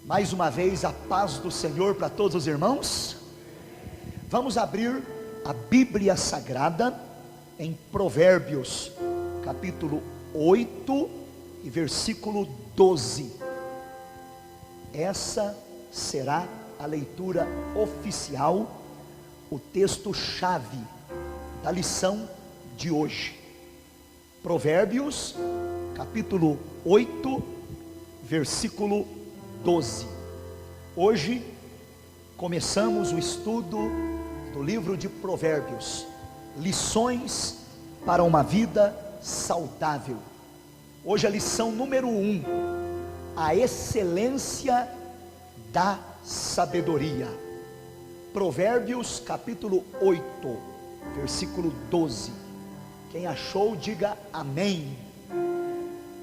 Mais uma vez, a paz do Senhor para todos os irmãos. Vamos abrir a Bíblia Sagrada em Provérbios, capítulo 8 e versículo 12. Essa será a leitura oficial, o texto-chave da lição de hoje. Provérbios, capítulo 8, versículo 12. Hoje começamos o estudo do livro de Provérbios, lições para uma vida saudável. Hoje a lição número 1, a excelência da sabedoria. Provérbios capítulo 8, versículo 12. Quem achou, diga amém.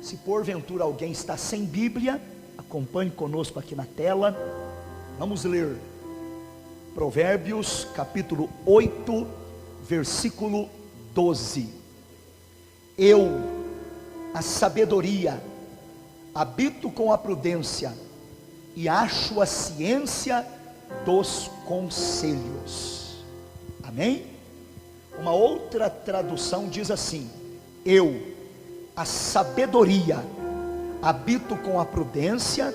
Se porventura alguém está sem Bíblia, acompanhe conosco aqui na tela. Vamos ler Provérbios capítulo 8, versículo 12. Eu, a sabedoria, habito com a prudência e acho a ciência dos conselhos. Amém? Uma outra tradução diz assim: eu, a sabedoria, habito com a prudência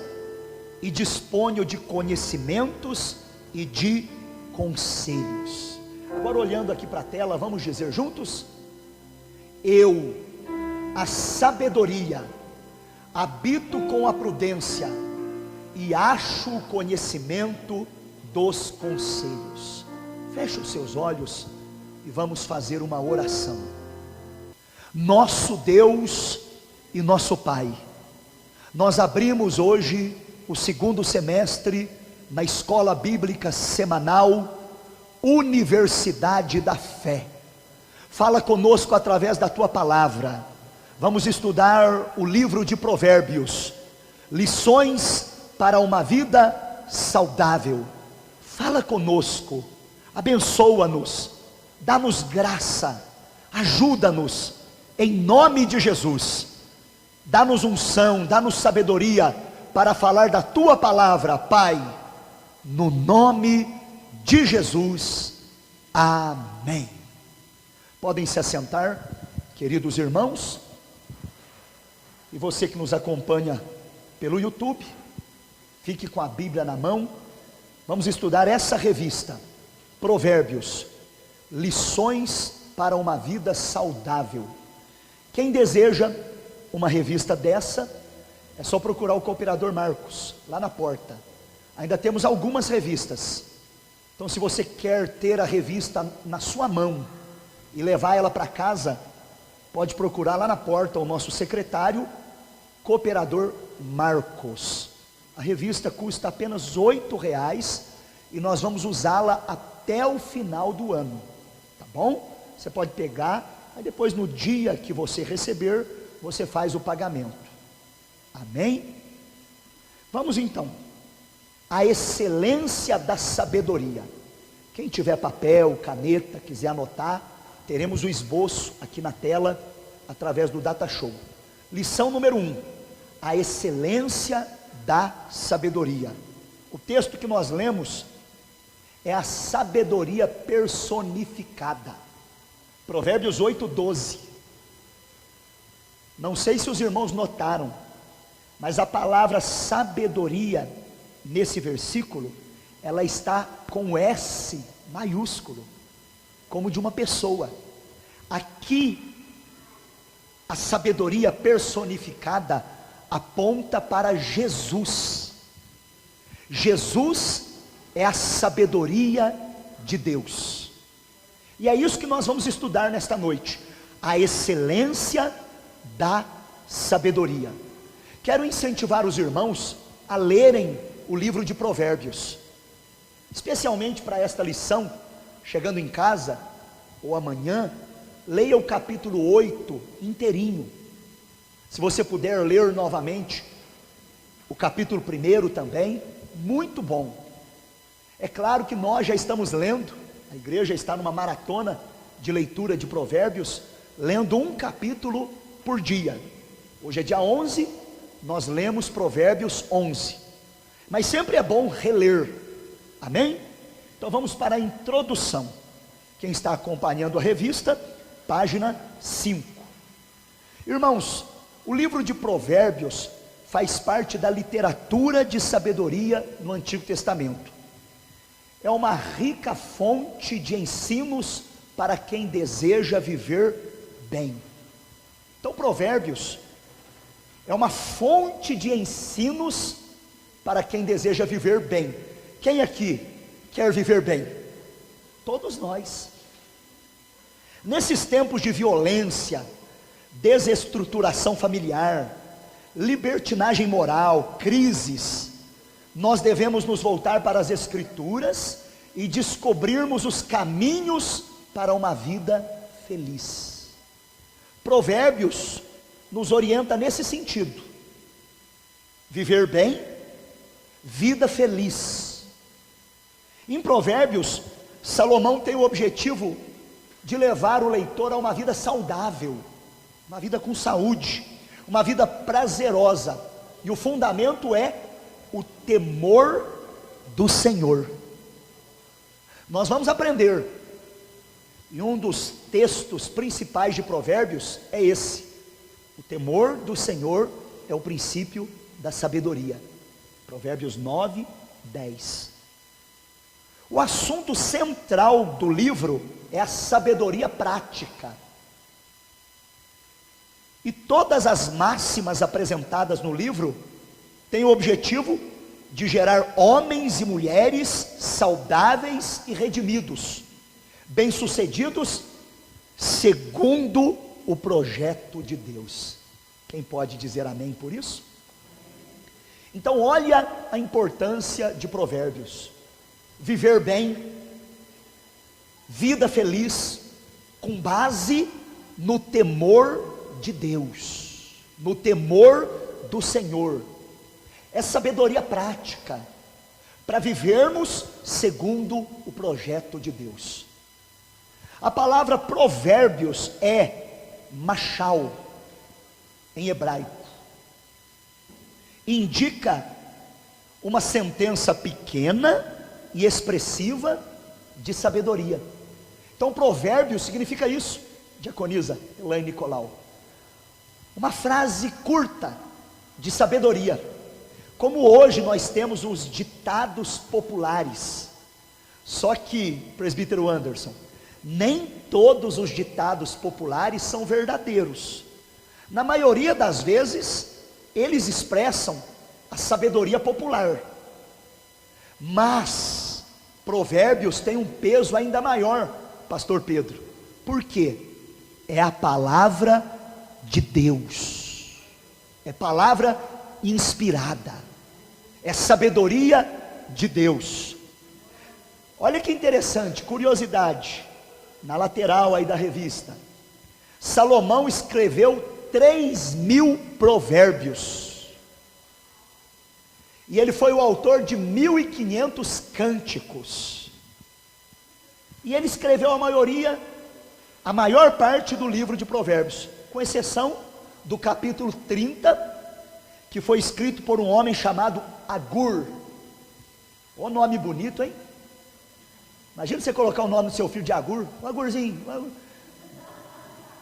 e disponho de conhecimentos e de conselhos. Agora, olhando aqui para a tela, vamos dizer juntos: eu, a sabedoria, habito com a prudência e acho o conhecimento dos conselhos. Feche os seus olhos e vamos fazer uma oração. Nosso Deus e nosso Pai, nós abrimos hoje o segundo semestre na Escola Bíblica Semanal Universidade da Fé. Fala conosco através da Tua Palavra. Vamos estudar o livro de Provérbios, lições para uma vida saudável. Fala conosco, abençoa-nos, dá-nos graça, ajuda-nos, em nome de Jesus. Dá-nos unção, dá-nos sabedoria para falar da Tua Palavra, Pai, no nome de Jesus, amém. Podem se assentar, queridos irmãos, e você que nos acompanha pelo YouTube, fique com a Bíblia na mão. Vamos estudar essa revista, Provérbios, lições para uma vida saudável. Quem deseja uma revista dessa, é só procurar o cooperador Marcos, lá na porta. Ainda temos algumas revistas. Então, se você quer ter a revista na sua mão e levar ela para casa, pode procurar lá na porta o nosso secretário, cooperador Marcos. A revista custa apenas R$8 e nós vamos usá-la até o final do ano, tá bom? Você pode pegar, aí depois no dia que você receber, você faz o pagamento. Amém? Vamos então, a excelência da sabedoria. Quem tiver papel, caneta, quiser anotar, teremos o esboço aqui na tela, através do Data Show. Lição número 1, a excelência da sabedoria. O texto que nós lemos é a sabedoria personificada. Provérbios 8, 12. Não sei se os irmãos notaram, mas a palavra sabedoria, nesse versículo, ela está com S maiúsculo, como de uma pessoa. Aqui, a sabedoria personificada aponta para Jesus. Jesus é a sabedoria de Deus. E é isso que nós vamos estudar nesta noite, a excelência da sabedoria. Quero incentivar os irmãos a lerem o livro de Provérbios, especialmente para esta lição. Chegando em casa, ou amanhã, leia o capítulo 8 inteirinho. Se você puder ler novamente o capítulo 1 também, muito bom. É claro que nós já estamos lendo, a igreja está numa maratona de leitura de Provérbios, lendo um capítulo por dia. Hoje é dia 11, nós lemos Provérbios 11. mas sempre é bom reler, amém? Então vamos para a introdução. Quem está acompanhando a revista, página 5. Irmãos, o livro de Provérbios faz parte da literatura de sabedoria no Antigo Testamento. É uma rica fonte de ensinos para quem deseja viver bem. Então, Provérbios é uma fonte de ensinos para quem deseja viver bem. Quem aqui quer viver bem? Todos nós. Nesses tempos de violência, desestruturação familiar, libertinagem moral, crises, nós devemos nos voltar para as Escrituras e descobrirmos os caminhos para uma vida feliz. Provérbios nos orienta nesse sentido: viver bem, vida feliz. Em Provérbios, Salomão tem o objetivo de levar o leitor a uma vida saudável, uma vida com saúde, uma vida prazerosa, e o fundamento é o temor do Senhor. Nós vamos aprender, e um dos textos principais de Provérbios é esse: o temor do Senhor é o princípio da sabedoria. Provérbios 9, 10. O assunto central do livro é a sabedoria prática. E todas as máximas apresentadas no livro têm o objetivo de gerar homens e mulheres saudáveis e redimidos, bem-sucedidos, segundo o projeto de Deus. Quem pode dizer amém por isso? Então olha a importância de Provérbios: viver bem, vida feliz, com base no temor de Deus, no temor do Senhor. É sabedoria prática para vivermos segundo o projeto de Deus. A palavra provérbios é machal em hebraico, indica uma sentença pequena e expressiva de sabedoria. Então provérbios significa isso, diaconisa Elaine Nicolau, uma frase curta de sabedoria. Como hoje nós temos os ditados populares, só que, presbítero Anderson, nem todos os ditados populares são verdadeiros. Na maioria das vezes, eles expressam a sabedoria popular, mas Provérbios tem um peso ainda maior, pastor Pedro. Por quê? É a palavra de Deus, é palavra inspirada, é sabedoria de Deus. Olha que interessante, curiosidade, na lateral aí da revista, Salomão escreveu 3.000 provérbios, e ele foi o autor de 1.500 cânticos, e ele escreveu a maior parte do livro de Provérbios, com exceção do capítulo 30, que foi escrito por um homem chamado Agur. Ô nome bonito, hein? Imagina você colocar o nome do seu filho de Agur, o Agurzinho,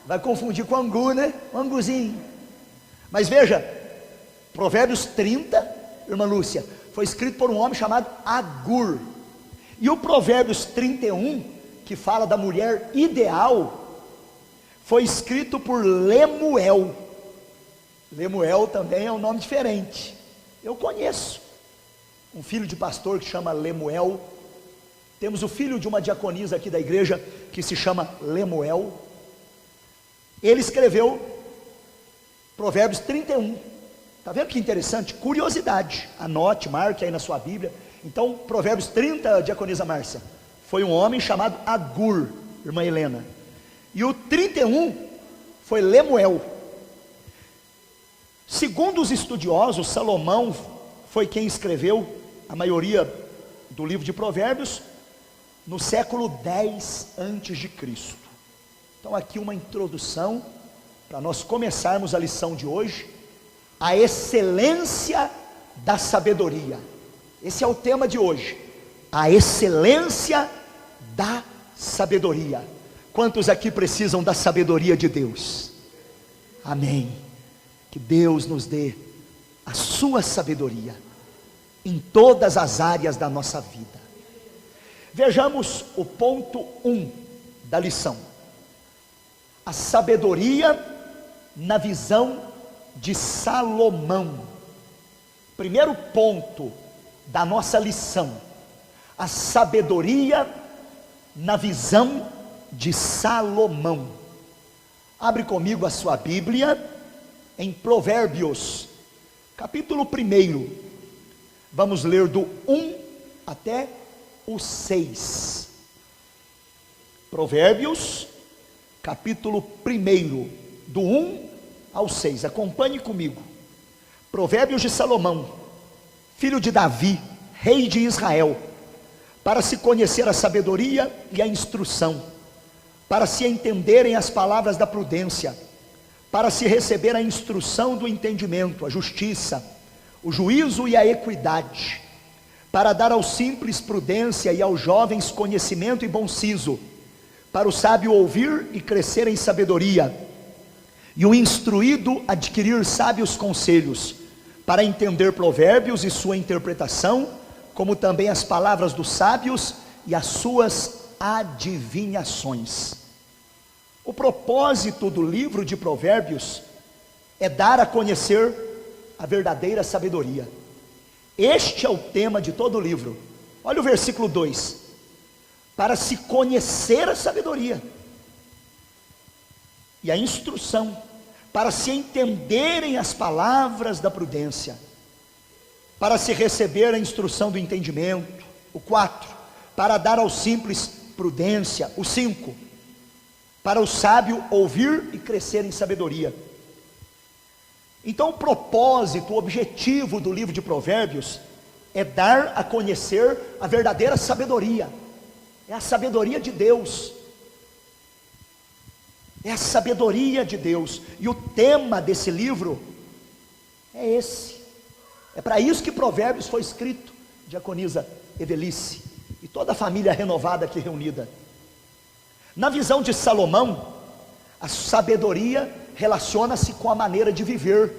vai confundir com Angu, né? O Anguzinho. Mas veja, Provérbios 30, irmã Lúcia, foi escrito por um homem chamado Agur. E o Provérbios 31, que fala da mulher ideal, foi escrito por Lemuel. Lemuel também é um nome diferente. Eu conheço um filho de pastor que chama Lemuel. Temos o filho de uma diaconisa aqui da igreja que se chama Lemuel. Ele escreveu Provérbios 31. Está vendo que interessante? Curiosidade. Anote, marque aí na sua Bíblia. Então, Provérbios 30, diaconisa Márcia, foi um homem chamado Agur, irmã Helena. E o 31 foi Lemuel. Segundo os estudiosos, Salomão foi quem escreveu a maioria do livro de Provérbios no século 10 antes de Cristo. Então aqui uma introdução para nós começarmos a lição de hoje: a excelência da sabedoria. Esse é o tema de hoje, a excelência da sabedoria. Quantos aqui precisam da sabedoria de Deus? Amém. Que Deus nos dê a sua sabedoria em todas as áreas da nossa vida. Vejamos o ponto 1 da lição: a sabedoria na visão de Salomão. Primeiro ponto da nossa lição: a sabedoria na visão de Salomão. Abre comigo a sua Bíblia em Provérbios, capítulo 1. Vamos ler do 1 até o 6. Provérbios, capítulo 1, do 1 ao 6. Acompanhe comigo. Provérbios de Salomão, filho de Davi, rei de Israel, para se conhecer a sabedoria e a instrução, para se entenderem as palavras da prudência, para se receber a instrução do entendimento, a justiça, o juízo e a equidade, para dar aos simples prudência e aos jovens conhecimento e bom siso, para o sábio ouvir e crescer em sabedoria, e o instruído adquirir sábios conselhos, para entender provérbios e sua interpretação, como também as palavras dos sábios e as suas adivinhações. O propósito do livro de Provérbios é dar a conhecer a verdadeira sabedoria. Este é o tema de todo o livro. Olha o versículo 2: para se conhecer a sabedoria e a instrução, para se entenderem as palavras da prudência, para se receber a instrução do entendimento. O 4, para dar ao simples prudência. O 5, para o sábio ouvir e crescer em sabedoria. Então o propósito, o objetivo do livro de Provérbios é dar a conhecer a verdadeira sabedoria. É a sabedoria de Deus. É a sabedoria de Deus. E o tema desse livro é esse. É para isso que Provérbios foi escrito, diaconisa Evelice e toda a família renovada aqui reunida. Na visão de Salomão, a sabedoria relaciona-se com a maneira de viver.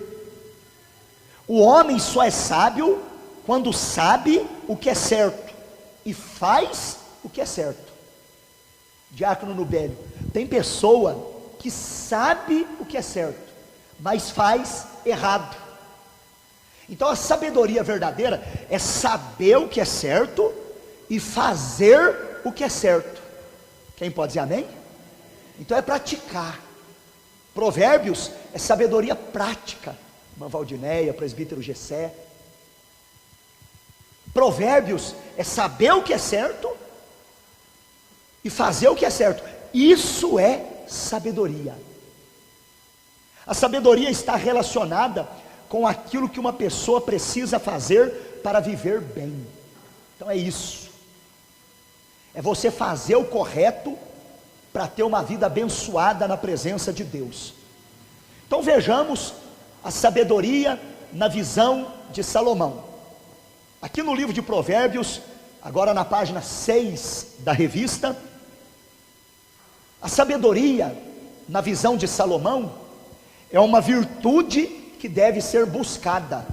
O homem só é sábio quando sabe o que é certo e faz o que é certo. Diácono Nubélio, tem pessoa que sabe o que é certo, mas faz errado. Então a sabedoria verdadeira é saber o que é certo e fazer o que é certo. Quem pode dizer amém? Então é praticar. Provérbios é sabedoria prática. Irmã Valdinéia, presbítero Gessé. Provérbios é saber o que é certo e fazer o que é certo. Isso é sabedoria. A sabedoria está relacionada com aquilo que uma pessoa precisa fazer para viver bem. Então é isso. É você fazer o correto para ter uma vida abençoada na presença de Deus. Então vejamos a sabedoria na visão de Salomão. Aqui no livro de Provérbios, agora na página 6 da revista, a sabedoria na visão de Salomão é uma virtude que deve ser buscada.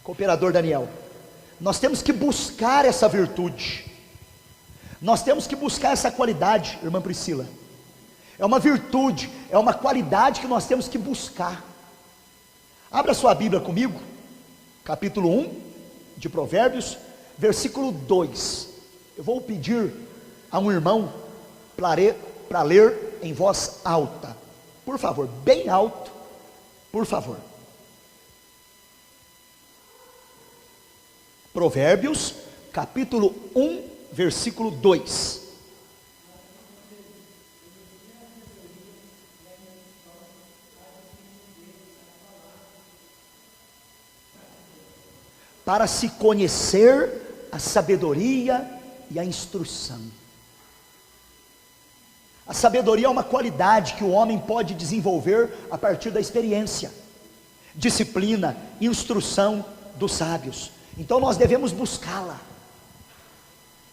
Cooperador Daniel, nós temos que buscar essa virtude. Nós temos que buscar essa qualidade, irmã Priscila. É uma virtude, é uma qualidade que nós temos que buscar. Abra sua Bíblia comigo, capítulo 1 de Provérbios, versículo 2. Eu vou pedir a um irmão para ler em voz alta. Por favor, bem alto, por favor. Provérbios, capítulo 1, versículo 2. Para se conhecer a sabedoria e a instrução. A sabedoria é uma qualidade que o homem pode desenvolver a partir da experiência, disciplina, instrução dos sábios. Então nós devemos buscá-la.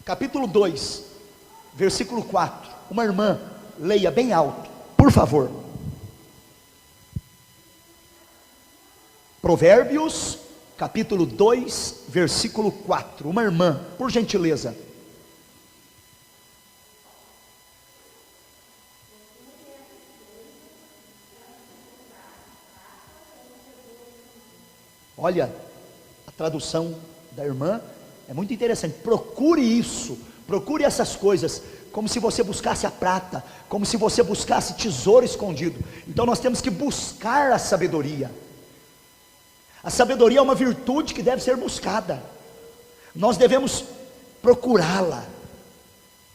Capítulo 2, versículo 4. Uma irmã, leia bem alto, por favor. Provérbios, capítulo 2, versículo 4. Uma irmã, por gentileza. Olha, a tradução da irmã é muito interessante. Procure isso, procure essas coisas, como se você buscasse a prata, como se você buscasse tesouro escondido. Então nós temos que buscar a sabedoria. A sabedoria é uma virtude que deve ser buscada. Nós devemos procurá-la.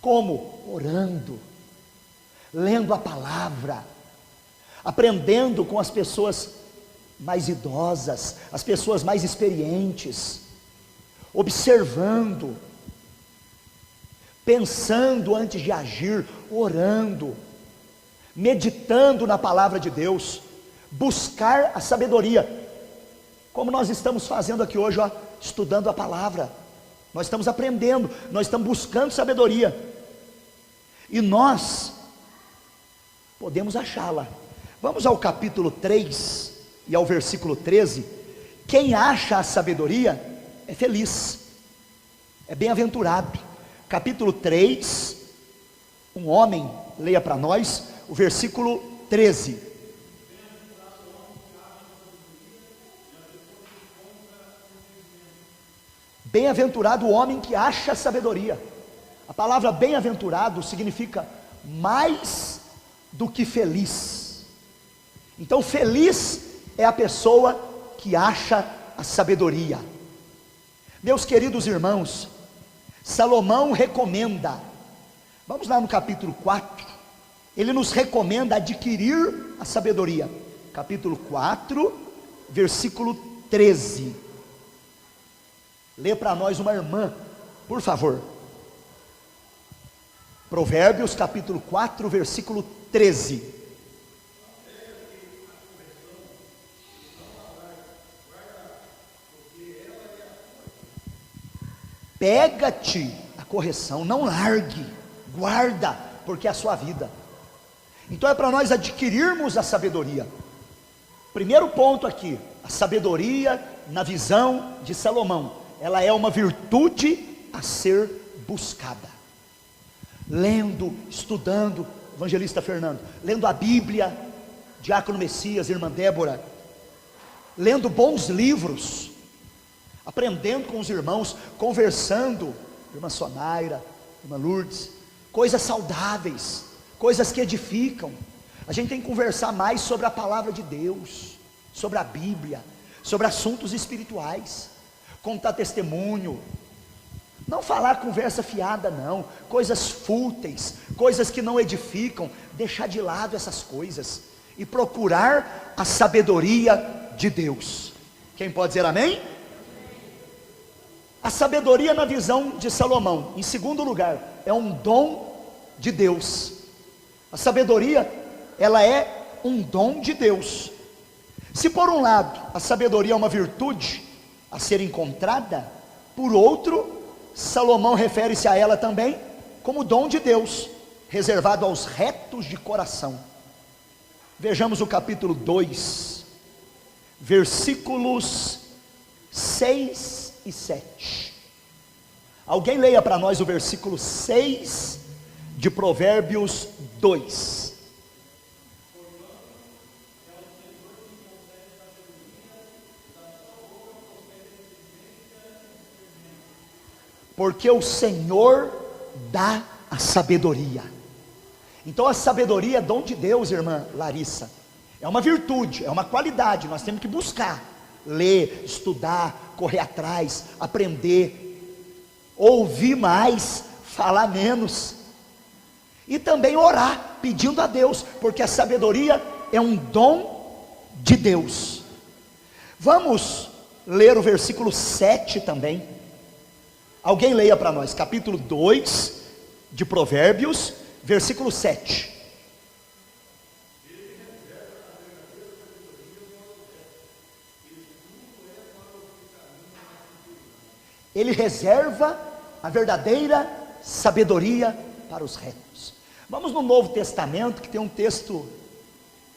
Como? Orando, lendo a palavra, aprendendo com as pessoas mais idosas, as pessoas mais experientes, observando, pensando antes de agir, orando, meditando na palavra de Deus, buscar a sabedoria, como nós estamos fazendo aqui hoje, ó, estudando a palavra. Nós estamos aprendendo, nós estamos buscando sabedoria, e nós podemos achá-la. Vamos ao capítulo 3 e ao versículo 13. Quem acha a sabedoria é feliz, é bem-aventurado. Capítulo 3, um homem, leia para nós o versículo 13. Bem-aventurado o homem que acha sabedoria. A palavra bem-aventurado significa mais do que feliz. Então feliz é a pessoa que acha a sabedoria. Meus queridos irmãos, Salomão recomenda, vamos lá no capítulo 4, ele nos recomenda adquirir a sabedoria. Capítulo 4, versículo 13. Lê para nós uma irmã, por favor. Provérbios capítulo 4, versículo 13. Pega-te a correção, não largue, guarda, porque é a sua vida. Então é para nós adquirirmos a sabedoria. Primeiro ponto aqui, a sabedoria na visão de Salomão, ela é uma virtude a ser buscada. Lendo, estudando, evangelista Fernando, lendo a Bíblia, diácono Messias, irmã Débora, lendo bons livros, aprendendo com os irmãos, conversando, irmã Sonaira, irmã Lourdes, coisas saudáveis, coisas que edificam. A gente tem que conversar mais sobre a palavra de Deus, sobre a Bíblia, sobre assuntos espirituais, contar testemunho, não falar conversa fiada não, coisas fúteis, coisas que não edificam, deixar de lado essas coisas, e procurar a sabedoria de Deus. Quem pode dizer amém? A sabedoria na visão de Salomão, em segundo lugar, é um dom de Deus. A sabedoria, ela é um dom de Deus. Se por um lado, a sabedoria é uma virtude a ser encontrada, por outro, Salomão refere-se a ela também como dom de Deus, reservado aos retos de coração. Vejamos o capítulo 2, versículos 6 e 7. Alguém leia para nós o versículo 6 de Provérbios 2. Porque o Senhor dá a sabedoria. Então a sabedoria é dom de Deus, irmã Larissa. É uma virtude, é uma qualidade, nós temos que buscar, ler, estudar, correr atrás, aprender, ouvir mais, falar menos, e também orar, pedindo a Deus, porque a sabedoria é um dom de Deus. Vamos ler o versículo 7 também. Alguém leia para nós, capítulo 2 de Provérbios, versículo 7. Ele reserva a verdadeira sabedoria para os retos. Vamos no Novo Testamento, que tem um texto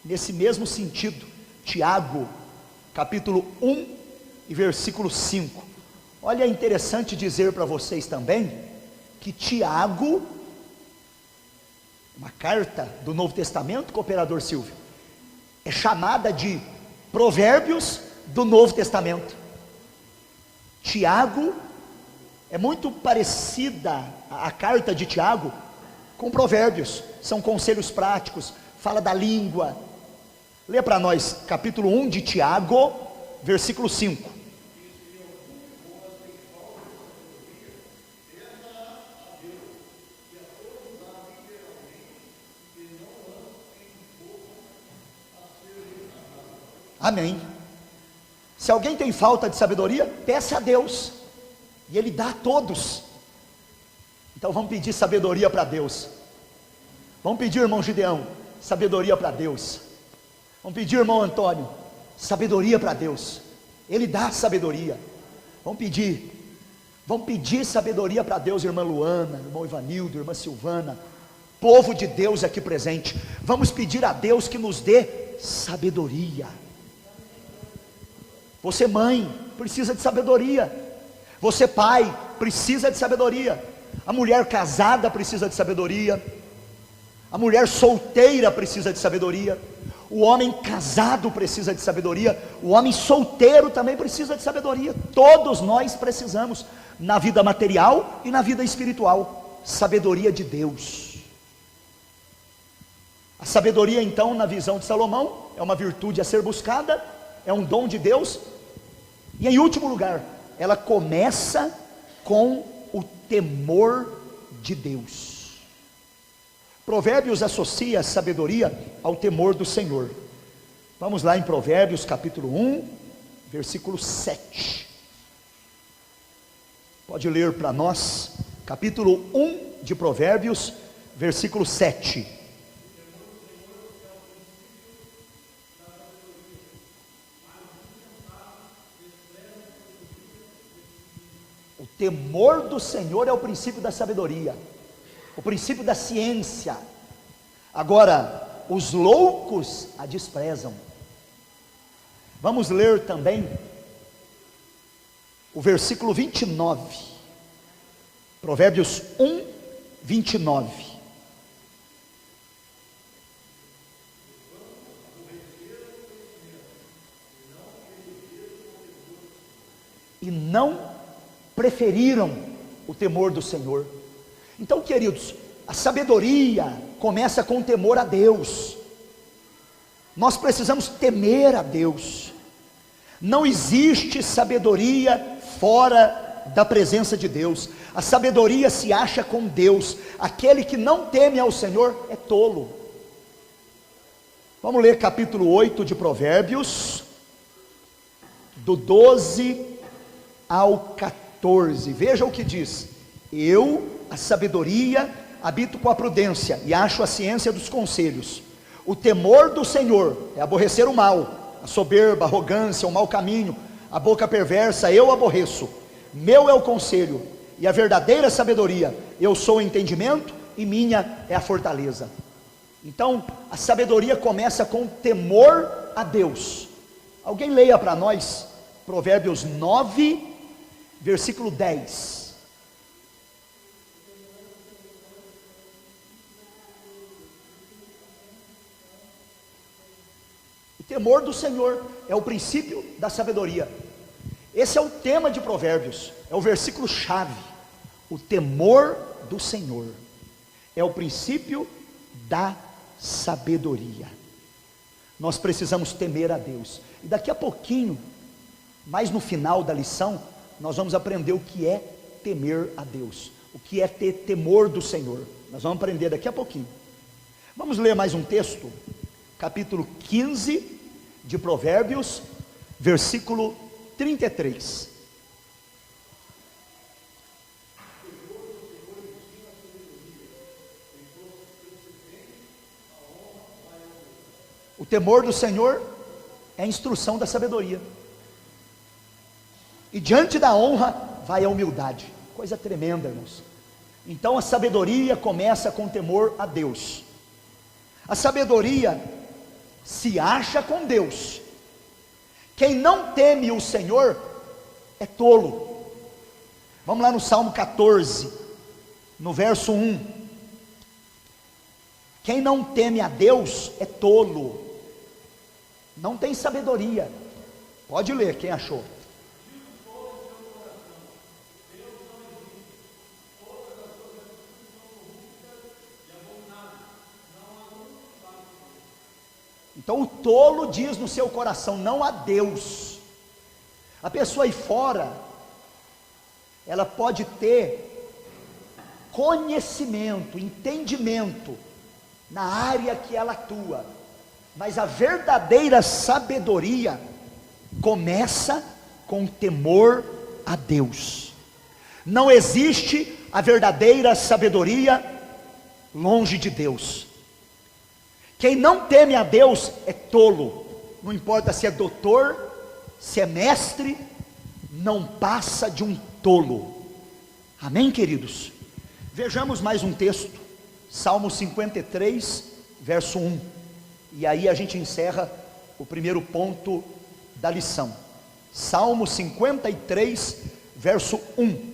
nesse mesmo sentido. Tiago, capítulo 1 e versículo 5. Olha, é interessante dizer para vocês também, que Tiago, uma carta do Novo Testamento, cooperador Silvio, é chamada de Provérbios do Novo Testamento. Tiago é muito parecida a carta de Tiago com Provérbios, são conselhos práticos, fala da língua. Lê para nós, capítulo 1 de Tiago, versículo 5. Amém. Se alguém tem falta de sabedoria, peça a Deus, e Ele dá a todos. Então vamos pedir sabedoria para Deus. Vamos pedir, irmão Gideão, sabedoria para Deus. Vamos pedir, irmão Antônio, sabedoria para Deus. Ele dá sabedoria. Vamos pedir sabedoria para Deus, irmã Luana, irmão Ivanildo, irmã Silvana, povo de Deus aqui presente. Vamos pedir a Deus que nos dê sabedoria. Você, mãe, precisa de sabedoria. Você, pai, precisa de sabedoria. A mulher casada precisa de sabedoria. A mulher solteira precisa de sabedoria. O homem casado precisa de sabedoria. O homem solteiro também precisa de sabedoria. Todos nós precisamos, na vida material e na vida espiritual, sabedoria de Deus. A sabedoria, então, na visão de Salomão, é uma virtude a ser buscada, é um dom de Deus. E em último lugar, ela começa com o temor de Deus. Provérbios associa a sabedoria ao temor do Senhor. Vamos lá em Provérbios capítulo 1, versículo 7. Pode ler para nós, capítulo 1 de Provérbios, versículo 7. O temor do Senhor é o princípio da sabedoria, o princípio da ciência. Agora, os loucos a desprezam. Vamos ler também o versículo 29, Provérbios 1, 29. E não preferiram o temor do Senhor. Então, queridos, a sabedoria começa com o temor a Deus. Nós precisamos temer a Deus. Não existe sabedoria fora da presença de Deus. A sabedoria se acha com Deus. Aquele que não teme ao Senhor é tolo. Vamos ler capítulo 8 de Provérbios, do 12 ao 14. Veja o que diz: eu, a sabedoria, habito com a prudência e acho a ciência dos conselhos. O temor do Senhor é aborrecer o mal, a soberba, a arrogância, o mau caminho, a boca perversa eu aborreço. Meu é o conselho e a verdadeira sabedoria. Eu sou o entendimento e minha é a fortaleza. Então, a sabedoria começa com temor a Deus. Alguém leia para nós Provérbios 9, versículo 10. O temor do Senhor é o princípio da sabedoria. Esse é o tema de Provérbios, é o versículo chave. O temor do Senhor é o princípio da sabedoria. Nós precisamos temer a Deus. E daqui a pouquinho, mais no final da lição, nós vamos aprender o que é temer a Deus, o que é ter temor do Senhor. Nós vamos aprender daqui a pouquinho. Vamos ler mais um texto, capítulo 15 de Provérbios, versículo 33. O temor do Senhor é a instrução da sabedoria. E diante da honra vai a humildade. Coisa tremenda, irmãos. Então a sabedoria começa com temor a Deus. A sabedoria se acha com Deus. Quem não teme o Senhor é tolo. Vamos lá no Salmo 14, no verso 1. Quem não teme a Deus é tolo, não tem sabedoria. Pode ler, quem achou. Então o tolo diz no seu coração, não há Deus. A pessoa aí fora, ela pode ter conhecimento, entendimento na área que ela atua, mas a verdadeira sabedoria começa com temor a Deus. Não existe a verdadeira sabedoria longe de Deus. Quem não teme a Deus é tolo, não importa se é doutor, se é mestre, não passa de um tolo. Amém, queridos? Vejamos mais um texto, Salmo 53, verso 1, e aí a gente encerra o primeiro ponto da lição. Salmo 53, verso 1.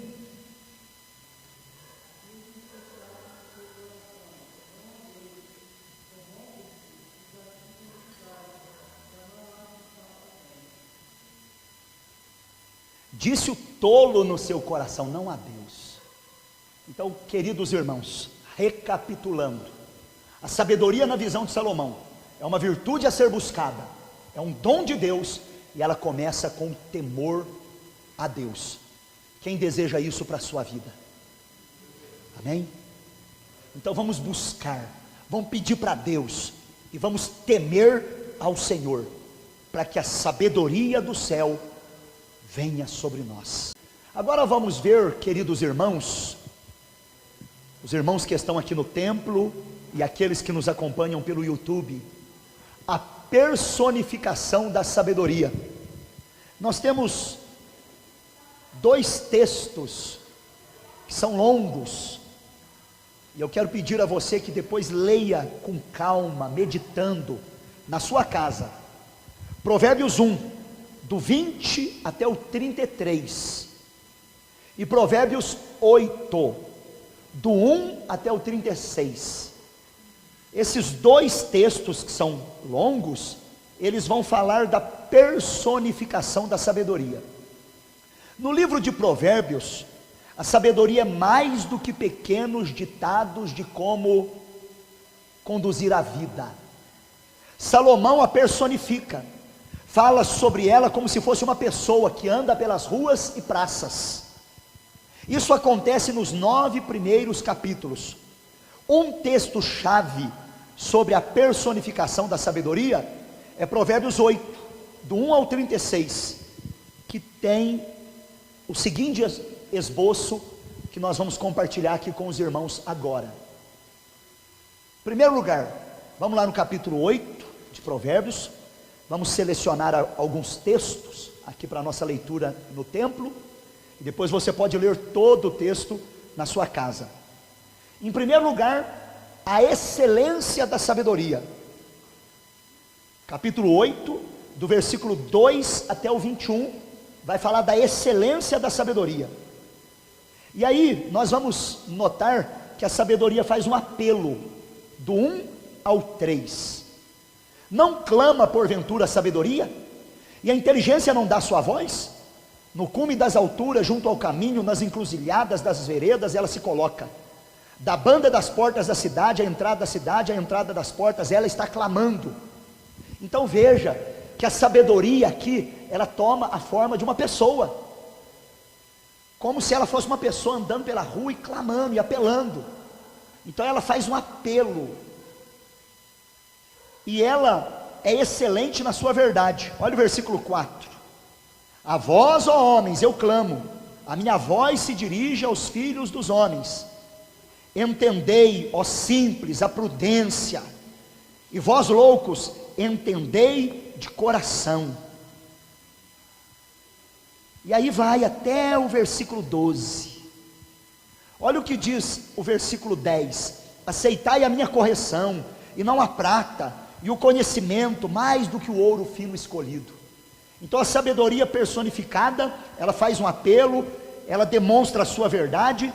Disse o tolo no seu coração, não há Deus. Então, queridos irmãos, recapitulando, a sabedoria na visão de Salomão é uma virtude a ser buscada, é um dom de Deus, e ela começa com temor a Deus. Quem deseja isso para a sua vida? Amém? Então vamos buscar, vamos pedir para Deus, e vamos temer ao Senhor, para que a sabedoria do céu venha sobre nós. Agora vamos ver, queridos irmãos, os irmãos que estão aqui no templo e aqueles que nos acompanham pelo YouTube, a personificação da sabedoria. Nós temos dois textos que são longos, e eu quero pedir a você que depois leia com calma, meditando na sua casa. Provérbios 1, do 20 até o 33, e Provérbios 8, do 1 até o 36. Esses dois textos que são longos, eles vão falar da personificação da sabedoria. No livro de Provérbios, a sabedoria é mais do que pequenos ditados de como conduzir a vida. Salomão a personifica, fala sobre ela como se fosse uma pessoa que anda pelas ruas e praças. Isso acontece nos 9 primeiros capítulos. Um texto-chave sobre a personificação da sabedoria é Provérbios 8, do 1 ao 36, que tem o seguinte esboço que nós vamos compartilhar aqui com os irmãos agora. Em primeiro lugar, vamos lá no capítulo 8 de Provérbios. Vamos selecionar alguns textos aqui para a nossa leitura no templo, e depois você pode ler todo o texto na sua casa. Em primeiro lugar, a excelência da sabedoria. Capítulo 8, do versículo 2 até o 21, vai falar da excelência da sabedoria. E aí, nós vamos notar que a sabedoria faz um apelo, do 1 ao 3. Não clama porventura a sabedoria? E a inteligência não dá sua voz? No cume das alturas, junto ao caminho, nas encruzilhadas das veredas, ela se coloca. Da banda das portas da cidade, a entrada da cidade, a entrada das portas, ela está clamando. Então veja que a sabedoria aqui, ela toma a forma de uma pessoa, como se ela fosse uma pessoa andando pela rua e clamando e apelando. Então ela faz um apelo, e ela é excelente na sua verdade. Olha o versículo 4. A vós, ó homens, eu clamo, a minha voz se dirige aos filhos dos homens. Entendei, ó simples, a prudência, e vós loucos, entendei de coração. E aí vai até o versículo 12. Olha o que diz o versículo 10: aceitai a minha correção, e não a prata, e o conhecimento mais do que o ouro fino escolhido. Então a sabedoria personificada, ela faz um apelo, ela demonstra a sua verdade,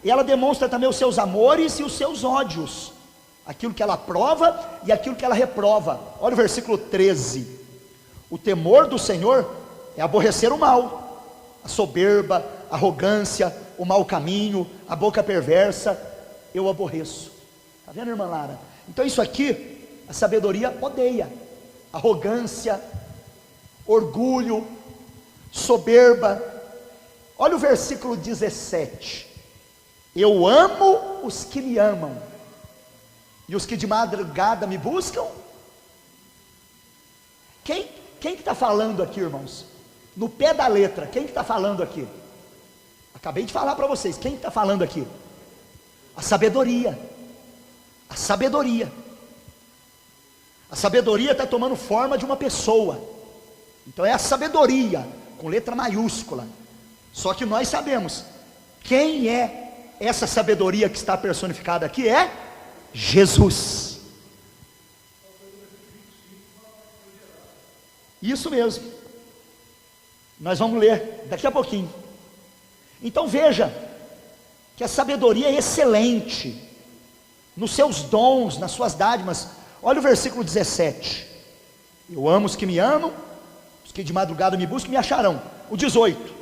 e ela demonstra também os seus amores e os seus ódios, aquilo que ela aprova e aquilo que ela reprova. Olha o versículo 13: o temor do Senhor é aborrecer o mal, a soberba, a arrogância, o mau caminho, a boca perversa, eu aborreço. Está vendo, irmã Lara? Então isso aqui, a sabedoria odeia: arrogância, orgulho, soberba. Olha o versículo 17: eu amo os que me amam, e os que de madrugada me buscam. Quem que está falando aqui, irmãos? No pé da letra, quem que está falando aqui? Acabei de falar para vocês, quem está falando aqui? A sabedoria. A sabedoria. A sabedoria está tomando forma de uma pessoa. Então é a sabedoria, com letra maiúscula. Só que nós sabemos, quem é essa sabedoria que está personificada aqui? É Jesus. Isso mesmo. Nós vamos ler daqui a pouquinho. Então veja, que a sabedoria é excelente, nos seus dons, nas suas dádivas. Olha o versículo 17: eu amo os que me amam, os que de madrugada me buscam me acharão. O 18: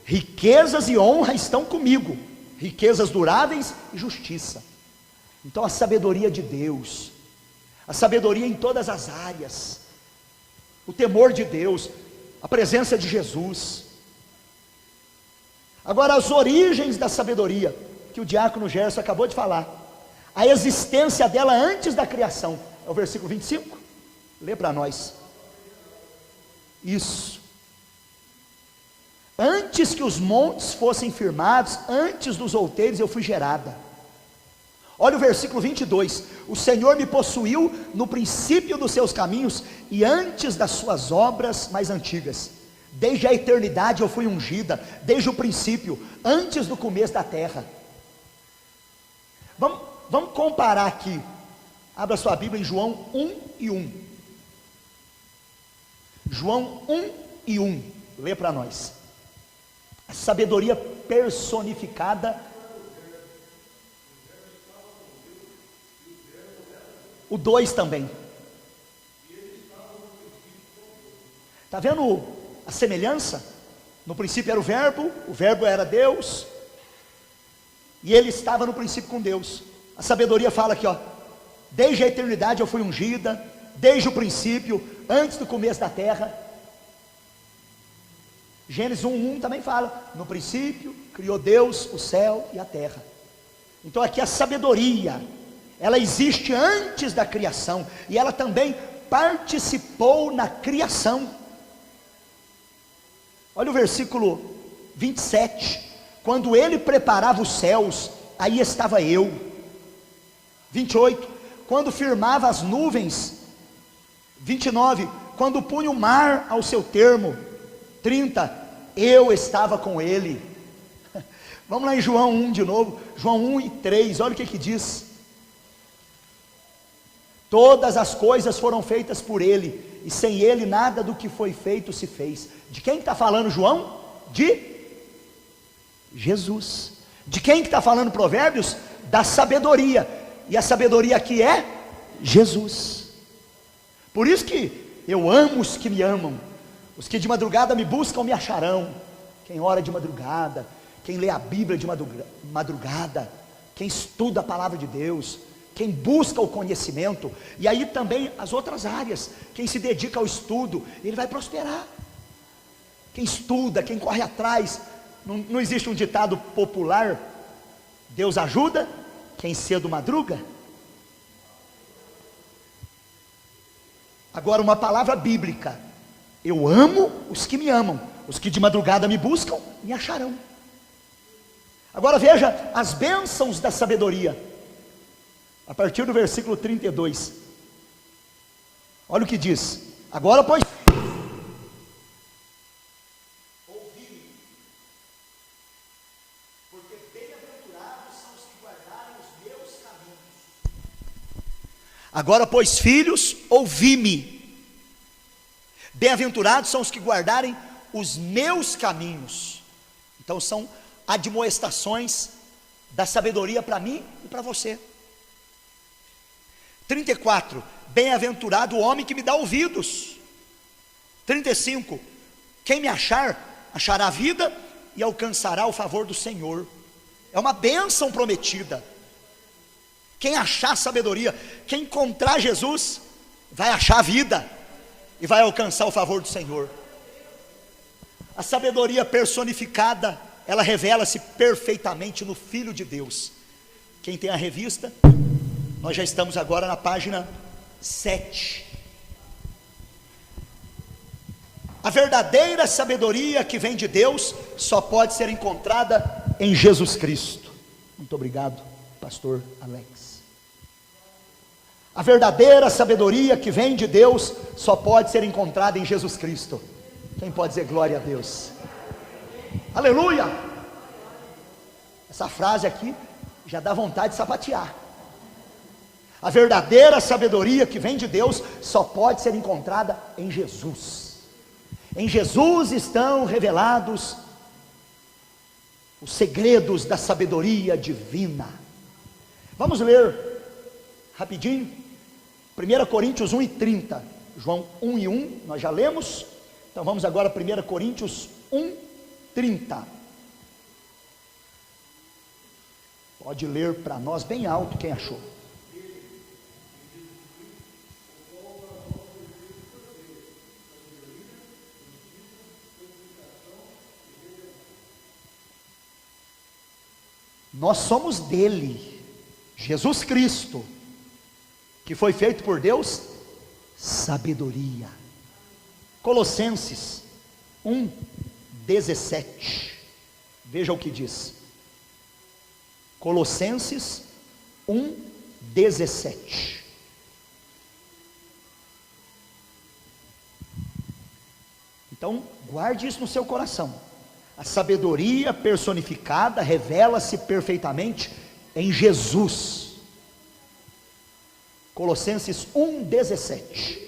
riquezas e honra estão comigo, riquezas duráveis e justiça. Então a sabedoria de Deus, a sabedoria em todas as áreas, o temor de Deus, a presença de Jesus. Agora as origens da sabedoria, que o diácono Gerson acabou de falar, a existência dela antes da criação, é o versículo 25, lê para nós. Isso. Antes que os montes fossem firmados, antes dos outeiros eu fui gerada. Olha o versículo 22: o Senhor me possuiu no princípio dos seus caminhos, e antes das suas obras mais antigas. Desde a eternidade eu fui ungida, desde o princípio, antes do começo da terra. Vamos comparar aqui. Abra sua Bíblia em João 1:1. João 1:1. Lê para nós. A sabedoria personificada. O 2 também. Está vendo a semelhança? No princípio era o verbo era Deus, e ele estava no princípio com Deus. A sabedoria fala aqui, ó: desde a eternidade eu fui ungida, desde o princípio, antes do começo da terra. Gênesis 1:1 também fala: no princípio criou Deus o céu e a terra. Então aqui a sabedoria, ela existe antes da criação, e ela também participou na criação. Olha o versículo 27: quando ele preparava os céus, aí estava eu. 28: quando firmava as nuvens. 29: quando punha o mar ao seu termo. 30: eu estava com ele. Vamos lá em João 1 de novo, João 1:3, olha o que diz: todas as coisas foram feitas por ele, e sem ele nada do que foi feito se fez. De quem está falando João? De Jesus. De quem que está falando Provérbios? Da sabedoria. E a sabedoria aqui é Jesus. Por isso que eu amo os que me amam, os que de madrugada me buscam me acharão. Quem ora de madrugada, quem lê a Bíblia de madrugada, quem estuda a palavra de Deus, quem busca o conhecimento, e aí também as outras áreas, quem se dedica ao estudo, ele vai prosperar. Quem estuda, quem corre atrás, não existe um ditado popular: Deus ajuda quem cedo madruga? Agora uma palavra bíblica: eu amo os que me amam, os que de madrugada me buscam, me acharão. Agora veja as bênçãos da sabedoria, a partir do versículo 32, olha o que diz: agora pois, ouvi Agora, pois, filhos, ouvi-me. Bem-aventurados são os que guardarem os meus caminhos. Então são admoestações da sabedoria para mim e para você. 34, bem-aventurado o homem que me dá ouvidos. 35, quem me achar, achará vida e alcançará o favor do Senhor. É uma bênção prometida. Quem achar sabedoria, quem encontrar Jesus, vai achar a vida e vai alcançar o favor do Senhor. A sabedoria personificada, ela revela-se perfeitamente no Filho de Deus. Quem tem a revista, nós já estamos agora na página 7. A verdadeira sabedoria que vem de Deus só pode ser encontrada em Jesus Cristo. Muito obrigado, pastor Alex. A verdadeira sabedoria que vem de Deus só pode ser encontrada em Jesus Cristo. Quem pode dizer glória a Deus? Aleluia! Essa frase aqui já dá vontade de sapatear. A verdadeira sabedoria que vem de Deus só pode ser encontrada em Jesus. Em Jesus estão revelados os segredos da sabedoria divina. Vamos ler rapidinho 1 Coríntios 1:30. João 1:1 nós já lemos. Então vamos agora a 1 Coríntios 1:30. Pode ler para nós bem alto quem achou. Nós somos dele, Jesus Cristo, que foi feito por Deus sabedoria. Colossenses 1:17. Veja o que diz. Colossenses 1:17. Então, guarde isso no seu coração. A sabedoria personificada revela-se perfeitamente em Jesus. Colossenses 1:17.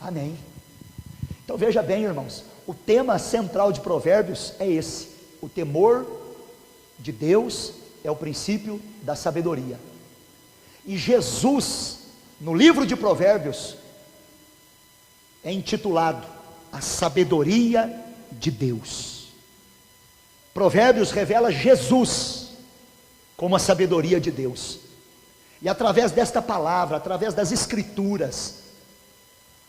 Amém. Então veja bem, irmãos, o tema central de Provérbios é esse: o temor de Deus é o princípio da sabedoria. E Jesus, no livro de Provérbios, é intitulado a sabedoria de Deus. Provérbios revela Jesus como a sabedoria de Deus, e através desta palavra, através das escrituras,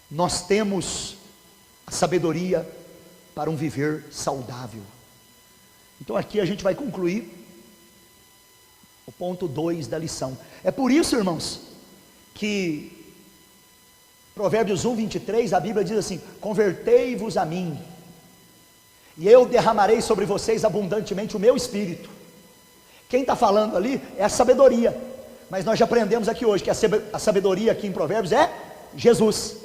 nós temos a sabedoria para um viver saudável. Então aqui a gente vai concluir o ponto 2 da lição. É por isso, irmãos, que Provérbios 1:23, a Bíblia diz assim: convertei-vos a mim, e eu derramarei sobre vocês abundantemente o meu espírito. Quem está falando ali é a sabedoria, mas nós já aprendemos aqui hoje que a sabedoria aqui em Provérbios é Jesus.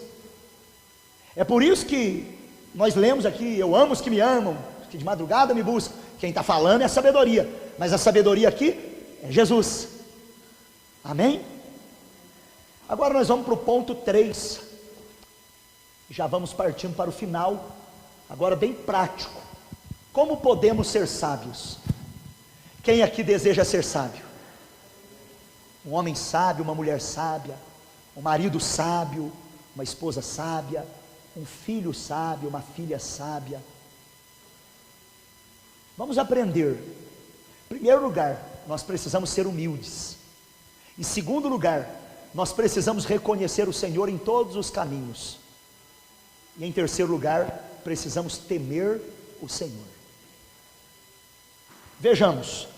É por isso que nós lemos aqui: eu amo os que me amam, os que de madrugada me buscam. Quem está falando é a sabedoria, mas a sabedoria aqui é Jesus. Amém? Agora nós vamos para o ponto 3, já vamos partindo para o final, agora bem prático. Como podemos ser sábios? Quem aqui deseja ser sábio? Um homem sábio, uma mulher sábia, um marido sábio, uma esposa sábia, um filho sábio, uma filha sábia. Vamos aprender. Em primeiro lugar, nós precisamos ser humildes. Em segundo lugar, nós precisamos reconhecer o Senhor em todos os caminhos. E em terceiro lugar, precisamos temer o Senhor. Vejamos,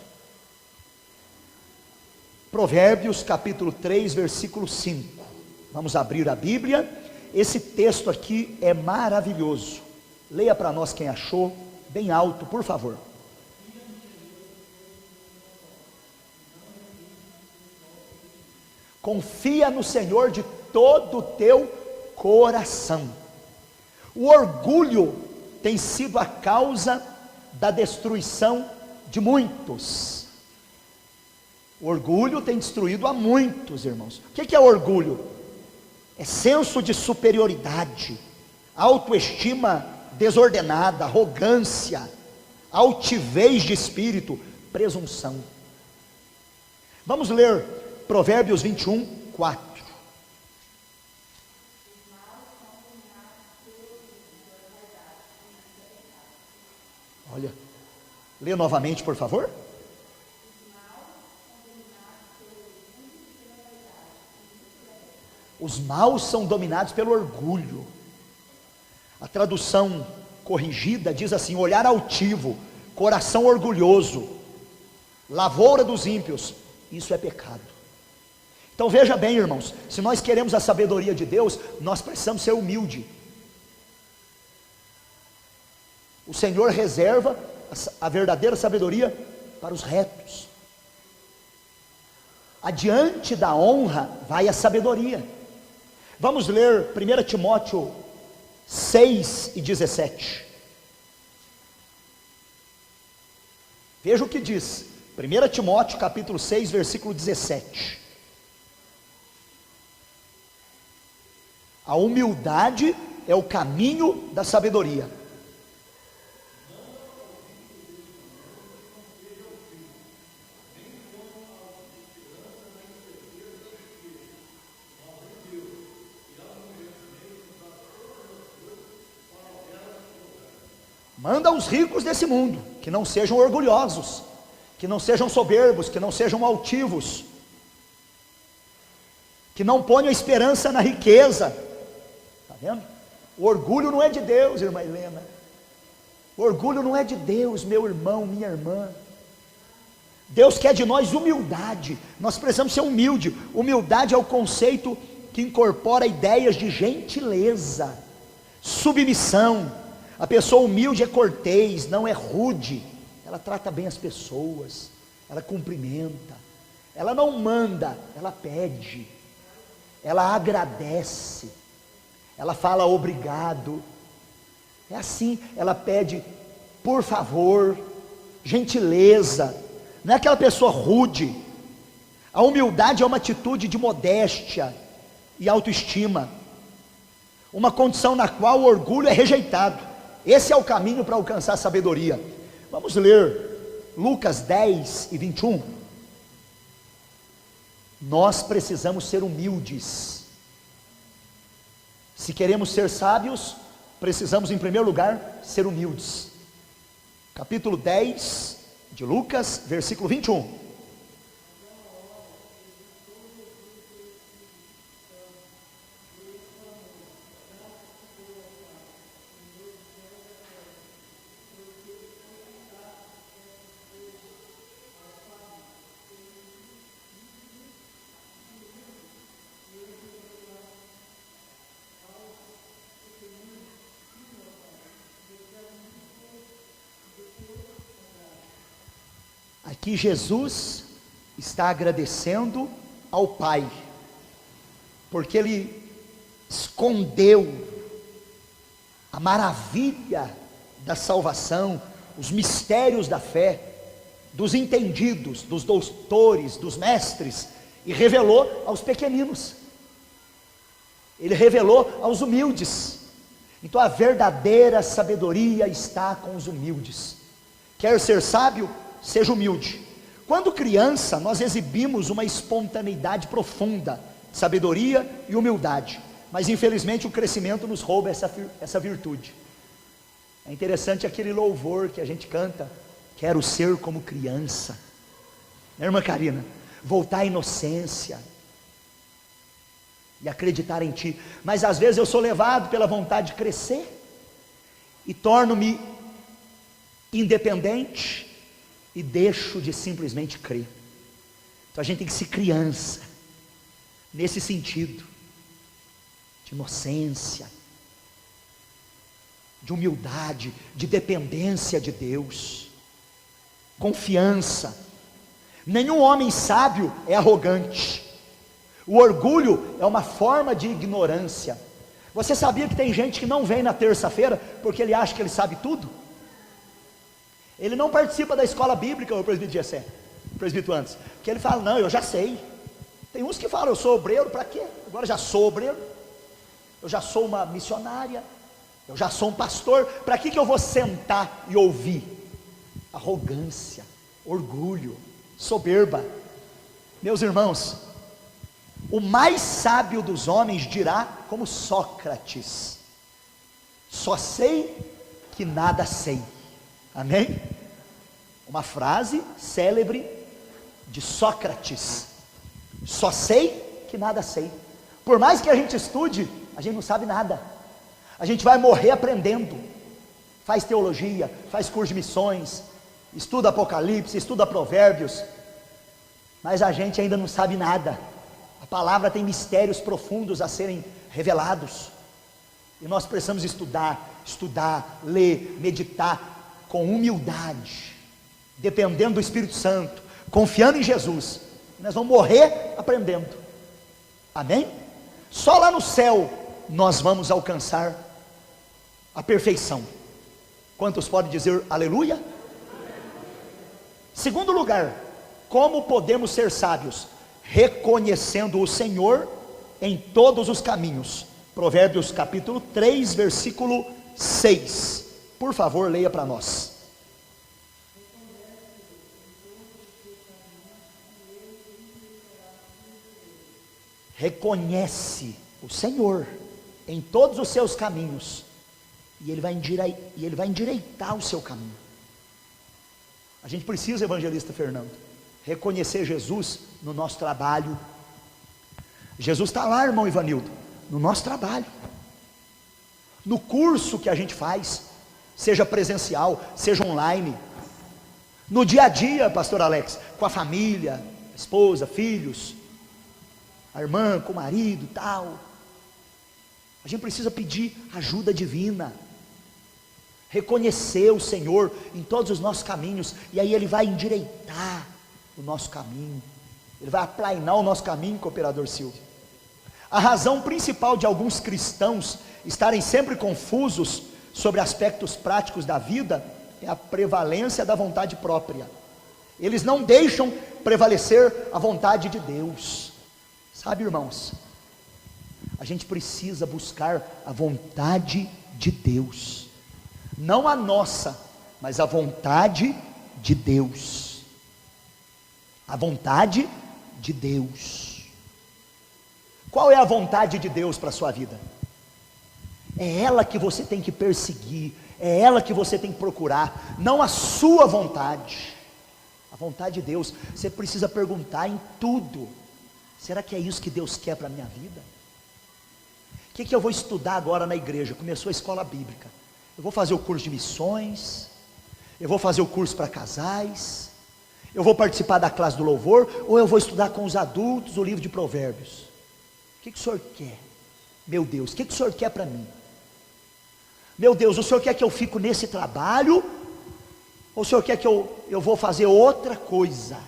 Provérbios capítulo 3, versículo 5. Vamos abrir a Bíblia. Esse texto aqui é maravilhoso. Leia para nós quem achou, bem alto, por favor. Confia no Senhor de todo o teu coração. O orgulho tem sido a causa da destruição de muitos. O orgulho tem destruído a muitos, irmãos. O que é orgulho? É senso de superioridade, autoestima desordenada, arrogância, altivez de espírito, presunção. Vamos ler Provérbios 21, 4. Olha, lê novamente, por favor. Os maus são dominados pelo orgulho. A tradução corrigida diz assim: olhar altivo, coração orgulhoso, lavoura dos ímpios, isso é pecado. Então veja bem, irmãos, se nós queremos a sabedoria de Deus, nós precisamos ser humilde. O Senhor reserva a verdadeira sabedoria para os retos. Adiante da honra vai a sabedoria. Vamos ler 1 Timóteo 6 e 17. Veja o que diz 1 Timóteo capítulo 6, versículo 17. A humildade é o caminho da sabedoria. Manda aos ricos desse mundo que não sejam orgulhosos, que não sejam soberbos, que não sejam altivos, que não ponham esperança na riqueza. Está vendo? O orgulho não é de Deus, irmã Helena. O orgulho não é de Deus, meu irmão, minha irmã. Deus quer de nós humildade. Nós precisamos ser humilde. Humildade é o conceito que incorpora ideias de gentileza, submissão. A pessoa humilde é cortês, não é rude. Ela trata bem as pessoas, ela cumprimenta, ela não manda, ela pede, ela agradece, ela fala obrigado. É assim, ela pede por favor, gentileza. Não é aquela pessoa rude. A humildade é uma atitude de modéstia e autoestima, uma condição na qual o orgulho é rejeitado. Esse é o caminho para alcançar a sabedoria. Vamos ler Lucas 10 e 21. Nós precisamos ser humildes. Se queremos ser sábios, precisamos em primeiro lugar ser humildes. Capítulo 10 de Lucas, versículo 21. Aqui Jesus está agradecendo ao Pai, porque Ele escondeu a maravilha da salvação, os mistérios da fé, dos entendidos, dos doutores, dos mestres, e revelou aos pequeninos. Ele revelou aos humildes. Então a verdadeira sabedoria está com os humildes. Quer ser sábio? Seja humilde. Quando criança, nós exibimos uma espontaneidade profunda, sabedoria e humildade, mas infelizmente o crescimento nos rouba essa virtude. É interessante aquele louvor que a gente canta: quero ser como criança, né, irmã Karina? Voltar à inocência e acreditar em Ti. Mas às vezes eu sou levado pela vontade de crescer e torno-me independente e deixo de simplesmente crer. Então a gente tem que ser criança nesse sentido de inocência, de humildade, de dependência de Deus, confiança. Nenhum homem sábio é arrogante. O orgulho é uma forma de ignorância. Você sabia que tem gente que não vem na terça-feira porque ele acha que ele sabe tudo? Ele não participa da escola bíblica, o presbítero Gessé. presbiterantes? Porque ele fala, não, eu já sei. Tem uns que falam, eu sou obreiro, para quê? Agora já sou obreiro, eu já sou uma missionária, eu já sou um pastor, para que eu vou sentar e ouvir? Arrogância, orgulho, soberba. Meus irmãos, o mais sábio dos homens dirá como Sócrates: só sei que nada sei. Amém? Uma frase célebre de Sócrates: só sei que nada sei. Por mais que a gente estude, a gente não sabe nada. A gente vai morrer aprendendo. Faz teologia, faz curso de missões, estuda Apocalipse, estuda Provérbios, mas a gente ainda não sabe nada. A palavra tem mistérios profundos a serem revelados, e nós precisamos estudar, ler, meditar com humildade, dependendo do Espírito Santo, confiando em Jesus. Nós vamos morrer aprendendo. Amém? Só lá no céu nós vamos alcançar a perfeição. Quantos podem dizer aleluia? Segundo lugar, como podemos ser sábios? Reconhecendo o Senhor em todos os caminhos. Provérbios capítulo 3, versículo 6. Por favor, leia para nós. Reconhece o Senhor em todos os seus caminhos, e Ele vai endireitar o seu caminho. A gente precisa, evangelista Fernando, reconhecer Jesus no nosso trabalho. Jesus está lá, irmão Ivanildo, no nosso trabalho, no curso que a gente faz, seja presencial, seja online, no dia a dia, pastor Alex, com a família, esposa, filhos, a irmã, com o marido e tal. A gente precisa pedir ajuda divina, reconhecer o Senhor em todos os nossos caminhos, e aí Ele vai endireitar o nosso caminho, Ele vai aplainar o nosso caminho, cooperador Silvio. A razão principal de alguns cristãos estarem sempre confusos sobre aspectos práticos da vida é a prevalência da vontade própria. Eles não deixam prevalecer a vontade de Deus. Sabe, irmãos, a gente precisa buscar a vontade de Deus, não a nossa, mas a vontade de Deus. A vontade de Deus. Qual é a vontade de Deus para a sua vida? É ela que você tem que perseguir, é ela que você tem que procurar, não a sua vontade. A vontade de Deus, você precisa perguntar em tudo: será que é isso que Deus quer para a minha vida? O que eu vou estudar agora na igreja? Começou a escola bíblica. Eu vou fazer o curso de missões, eu vou fazer o curso para casais, eu vou participar da classe do louvor, ou eu vou estudar com os adultos o livro de Provérbios? O que o Senhor quer? Meu Deus, o que o Senhor quer para mim? Meu Deus, o Senhor quer que eu fique nesse trabalho, ou o Senhor quer que eu vou fazer outra coisa?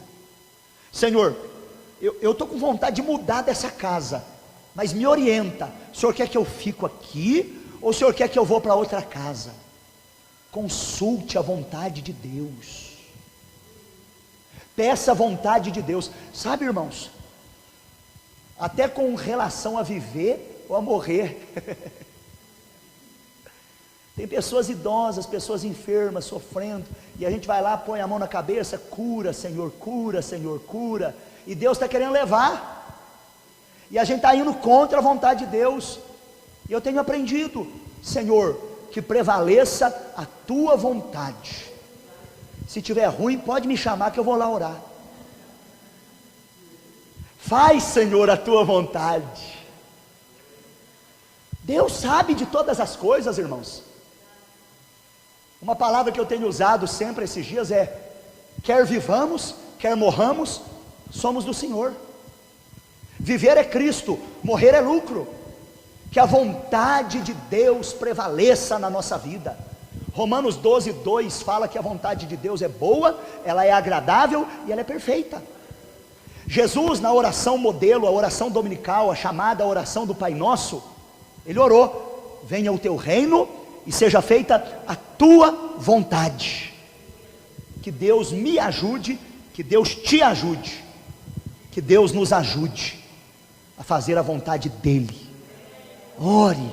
Senhor, eu estou com vontade de mudar dessa casa, mas me orienta: o Senhor quer que eu fico aqui, ou o Senhor quer que eu vou para outra casa? Consulte a vontade de Deus, peça a vontade de Deus. Sabe, irmãos, até com relação a viver ou a morrer, tem pessoas idosas, pessoas enfermas, sofrendo, e a gente vai lá, põe a mão na cabeça: cura Senhor, cura Senhor, cura. E Deus está querendo levar, e a gente está indo contra a vontade de Deus. E eu tenho aprendido: Senhor, que prevaleça a tua vontade. Se tiver ruim, pode me chamar que eu vou lá orar. Faz, Senhor, a tua vontade. Deus sabe de todas as coisas, irmãos. Uma palavra que eu tenho usado sempre esses dias é: quer vivamos, quer morramos, somos do Senhor. Viver é Cristo, morrer é lucro. Que a vontade de Deus prevaleça na nossa vida. Romanos 12, 2 fala que a vontade de Deus é boa, ela é agradável e ela é perfeita. Jesus, na oração modelo, a oração dominical, a chamada oração do Pai Nosso, Ele orou: venha o teu reino e seja feita a tua vontade. Que Deus me ajude, Que Deus te ajude, que Deus nos ajude a fazer a vontade dEle. Ore,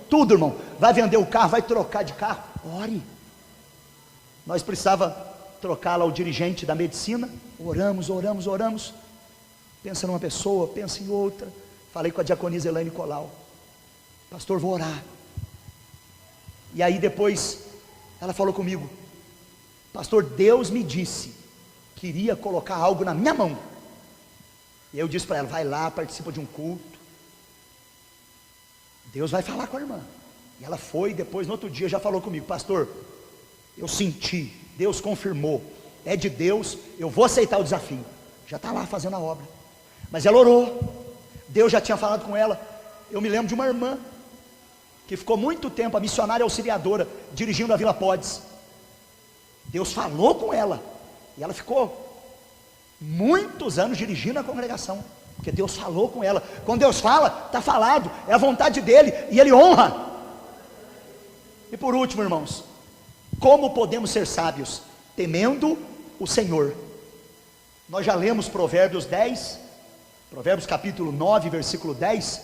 tudo, irmão. Vai vender o carro, vai trocar de carro, ore. Nós precisava trocar lá o dirigente da medicina, oramos. Pensa numa pessoa, pensa em outra. Falei com a diaconisa Elaine Nicolau, pastor, vou orar. E aí depois ela falou comigo, pastor, Deus me disse que iria colocar algo na minha mão. E eu disse para ela, vai lá, participa de um culto, Deus vai falar com a irmã. E ela foi, depois no outro dia já falou comigo, pastor, eu senti, Deus confirmou, é de Deus, eu vou aceitar o desafio. Já está lá fazendo a obra. Mas ela orou, Deus já tinha falado com ela. Eu me lembro de uma irmã que ficou muito tempo, a missionária auxiliadora, dirigindo a Vila Podes. Deus falou com ela, e ela ficou muitos anos dirigindo a congregação, porque Deus falou com ela. Quando Deus fala, está falado, é a vontade dEle, e Ele honra. E por último, irmãos, como podemos ser sábios? Temendo o Senhor. Nós já lemos Provérbios 10, Provérbios capítulo 9, versículo 10,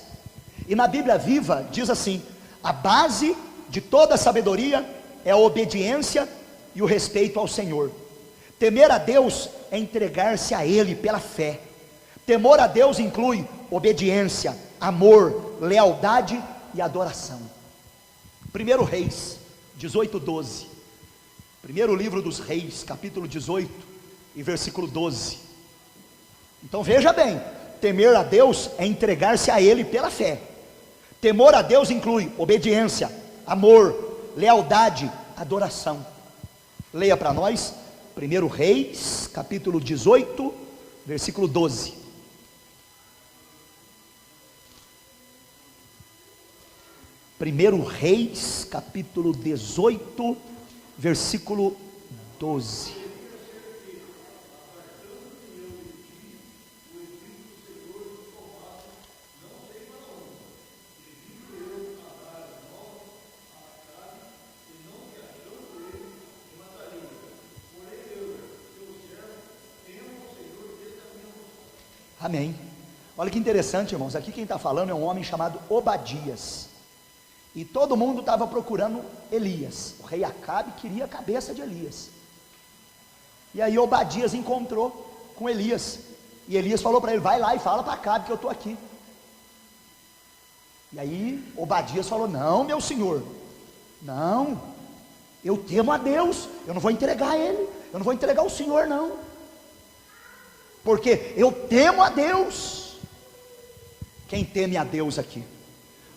e na Bíblia Viva diz assim: a base de toda a sabedoria é a obediência e o respeito ao Senhor. Temer a Deus é entregar-se a Ele pela fé. Temor a Deus inclui obediência, amor, lealdade e adoração. 1 Reis 18:12, primeiro livro dos Reis, capítulo 18 e versículo 12. Então veja bem, temer a Deus é entregar-se a Ele pela fé. Temor a Deus inclui obediência, amor, lealdade, adoração. Leia para nós, 1 Reis, capítulo 18, versículo 12. Primeiro Reis, capítulo 18, versículo 12. Amém. Olha que interessante, irmãos. Aqui quem está falando é um homem chamado Obadias. E todo mundo estava procurando Elias. O rei Acabe queria a cabeça de Elias. E aí Obadias encontrou com Elias. E Elias falou para ele: vai lá e fala para Acabe que eu estou aqui. E aí Obadias falou: não, meu senhor, não, eu temo a Deus, eu não vou entregar ele, eu não vou entregar o senhor não, porque eu temo a Deus. Quem teme a Deus aqui?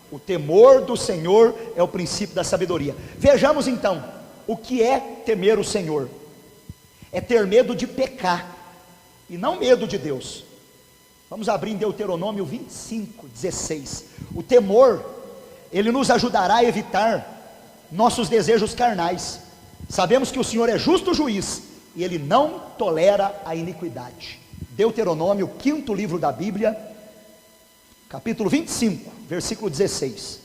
O temor do Senhor é o princípio da sabedoria. Vejamos então, o que é temer o Senhor? É ter medo de pecar, e não medo de Deus. Vamos abrir em Deuteronômio 25:16. O temor, ele nos ajudará a evitar nossos desejos carnais. Sabemos que o Senhor é justo juiz, e Ele não tolera a iniquidade. Deuteronômio, quinto livro da Bíblia, capítulo 25, versículo 16.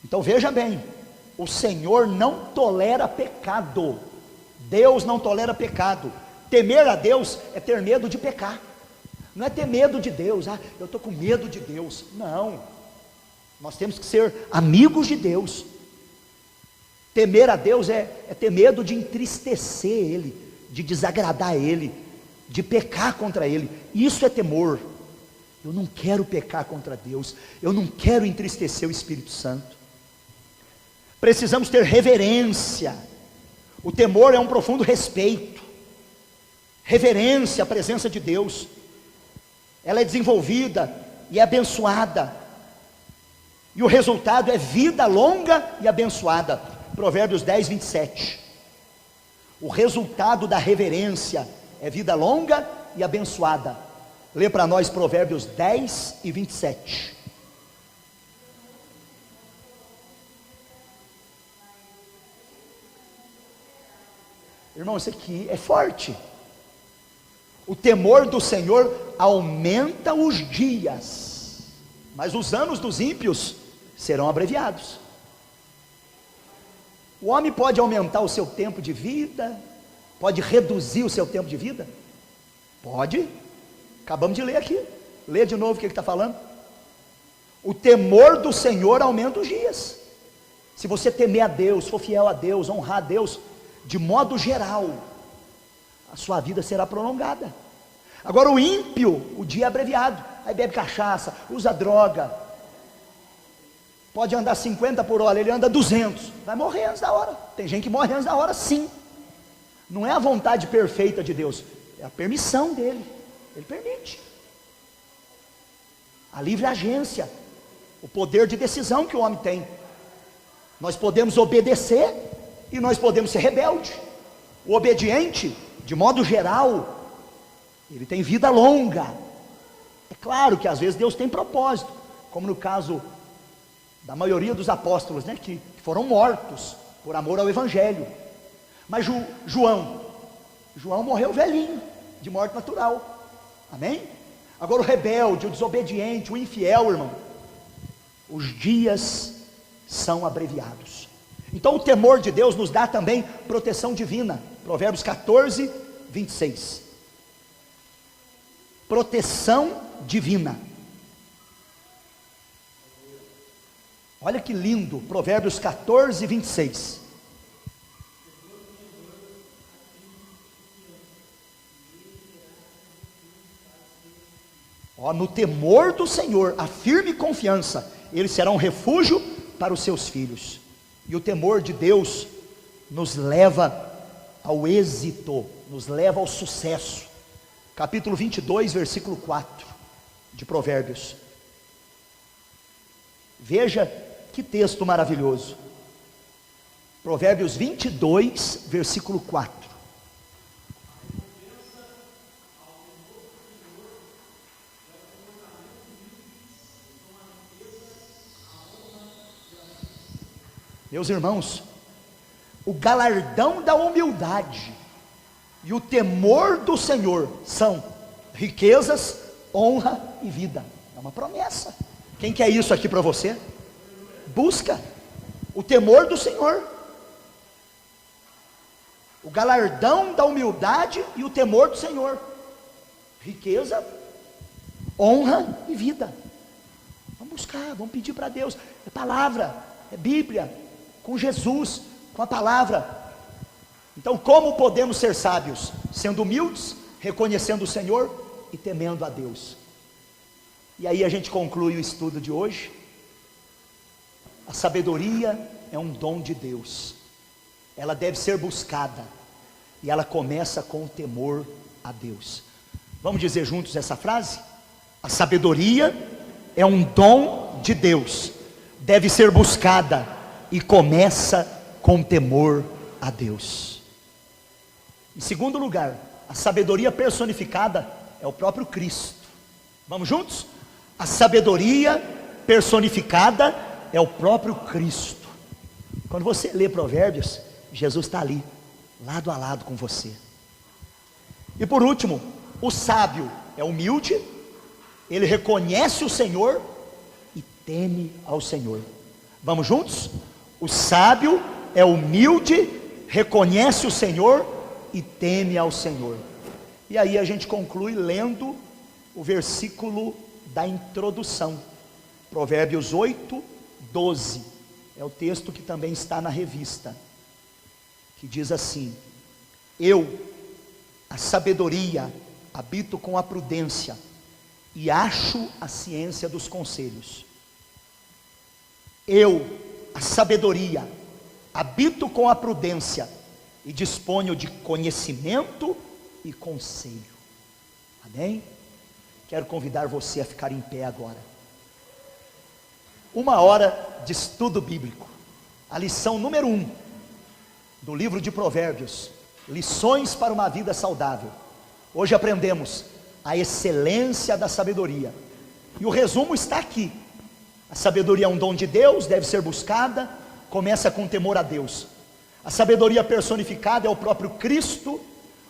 Então veja bem, o Senhor não tolera pecado. Deus não tolera pecado. Temer a Deus é ter medo de pecar. Não é ter medo de Deus, eu estou com medo de Deus. Não, nós temos que ser amigos de Deus. Temer a Deus é ter medo de entristecer Ele, de desagradar Ele, de pecar contra Ele. Isso é temor. Eu não quero pecar contra Deus, eu não quero entristecer o Espírito Santo. Precisamos ter reverência. O temor é um profundo respeito, reverência à presença de Deus. Ela é desenvolvida e é abençoada, e o resultado é vida longa e abençoada. Provérbios 10:27. O resultado da reverência é vida longa e abençoada. Lê para nós Provérbios 10:27. Irmão, isso aqui é forte. O temor do Senhor aumenta os dias. mas os anos dos ímpios serão abreviados. O homem pode aumentar o seu tempo de vida, pode reduzir o seu tempo de vida? Pode. Acabamos de ler aqui. Lê de novo o que ele está falando. O temor do Senhor aumenta os dias. Se você temer a Deus, for fiel a Deus, honrar a Deus, de modo geral, a sua vida será prolongada. Agora o ímpio, o dia é abreviado. Aí bebe cachaça, usa droga, pode andar 50 por hora, ele anda 200, vai morrer antes da hora. Tem gente que morre antes da hora, sim. Não é a vontade perfeita de Deus, é a permissão dele. Ele permite. A livre agência, o poder de decisão que o homem tem. Nós podemos obedecer e nós podemos ser rebelde. O obediente, de modo geral, ele tem vida longa. É claro que às vezes Deus tem propósito, como no caso da maioria dos apóstolos, né, que foram mortos por amor ao Evangelho. Mas João morreu velhinho, de morte natural. Amém? Agora o rebelde, o desobediente, o infiel, irmão, os dias são abreviados. Então o temor de Deus nos dá também proteção divina. Provérbios 14, 26. Proteção divina. Olha que lindo, Provérbios 14, 26. No temor do Senhor, a firme confiança, eles serão refúgio para os seus filhos. E o temor de Deus nos leva ao êxito, nos leva ao sucesso. Capítulo 22, versículo 4 de Provérbios. Veja que texto maravilhoso. Provérbios 22, versículo 4. Meus irmãos, o galardão da humildade e o temor do Senhor são riquezas, honra e vida. É uma promessa. Quem quer isso aqui para você? Busca o temor do Senhor, o galardão da humildade e o temor do Senhor, riqueza, honra e vida. Vamos buscar, vamos pedir para Deus. É palavra, é Bíblia, com Jesus, com a palavra. Então como podemos ser sábios? Sendo humildes, reconhecendo o Senhor e temendo a Deus. E aí a gente conclui o estudo de hoje. A sabedoria é um dom de Deus, ela deve ser buscada, e ela começa com o temor a Deus. Vamos dizer juntos essa frase? A sabedoria é um dom de Deus, deve ser buscada, e começa com temor a Deus. Em segundo lugar, a sabedoria personificada é o próprio Cristo. Vamos juntos? A sabedoria personificada é o próprio Cristo. Quando você lê Provérbios, Jesus está ali, lado a lado com você. E por último, o sábio é humilde, ele reconhece o Senhor e teme ao Senhor. Vamos juntos? O sábio é humilde, reconhece o Senhor e teme ao Senhor. E aí a gente conclui lendo o versículo da introdução, Provérbios 8, 12, é o texto que também está na revista, que diz assim: eu, a sabedoria, habito com a prudência, e acho a ciência dos conselhos. Eu, a sabedoria, habito com a prudência, e disponho de conhecimento e conselho. Amém? Quero convidar você a ficar em pé agora. 1 hora de estudo bíblico. A lição número 1 do livro de Provérbios, lições para uma vida saudável. Hoje aprendemos a excelência da sabedoria, e o resumo está aqui. A sabedoria é um dom de Deus, deve ser buscada, começa com temor a Deus. A sabedoria personificada é o próprio Cristo.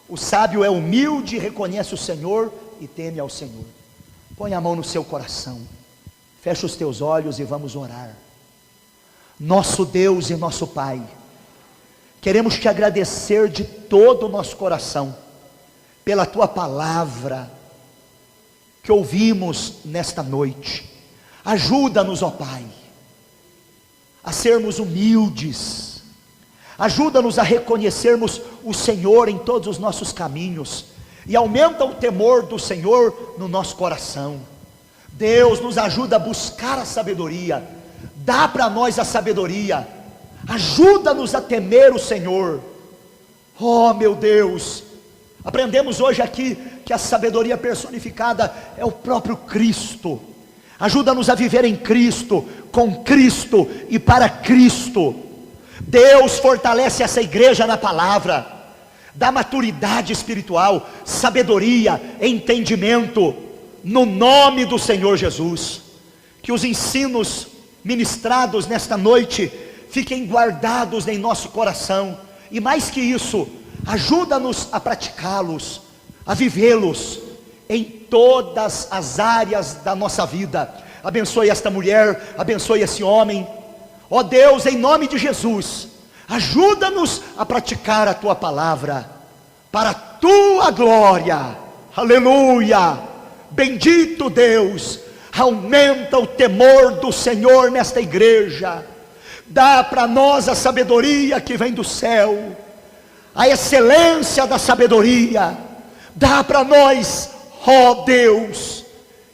O sábio é humilde, reconhece o Senhor e teme ao Senhor. Põe a mão no seu coração, Fecha os teus olhos e vamos orar. Nosso Deus e nosso Pai, queremos te agradecer de todo o nosso coração, pela tua palavra, que ouvimos nesta noite. Ajuda-nos, ó Pai, a sermos humildes, ajuda-nos a reconhecermos o Senhor em todos os nossos caminhos, e aumenta o temor do Senhor no nosso coração. Deus, nos ajuda a buscar a sabedoria, dá para nós a sabedoria, ajuda-nos a temer o Senhor. Oh meu Deus, aprendemos hoje aqui que a sabedoria personificada é o próprio Cristo. Ajuda-nos a viver em Cristo, com Cristo e para Cristo. Deus, fortalece essa igreja na palavra, dá maturidade espiritual, sabedoria, entendimento, no nome do Senhor Jesus. Que os ensinos ministrados nesta noite fiquem guardados em nosso coração, e mais que isso, ajuda-nos a praticá-los, a vivê-los em todas as áreas da nossa vida. Abençoe esta mulher, abençoe esse homem, ó Deus, em nome de Jesus, ajuda-nos a praticar a tua palavra, para a tua glória, aleluia. Bendito Deus, aumenta o temor do Senhor nesta igreja, dá para nós a sabedoria que vem do céu, a excelência da sabedoria, dá para nós, ó Deus,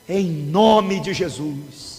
em nome de Jesus.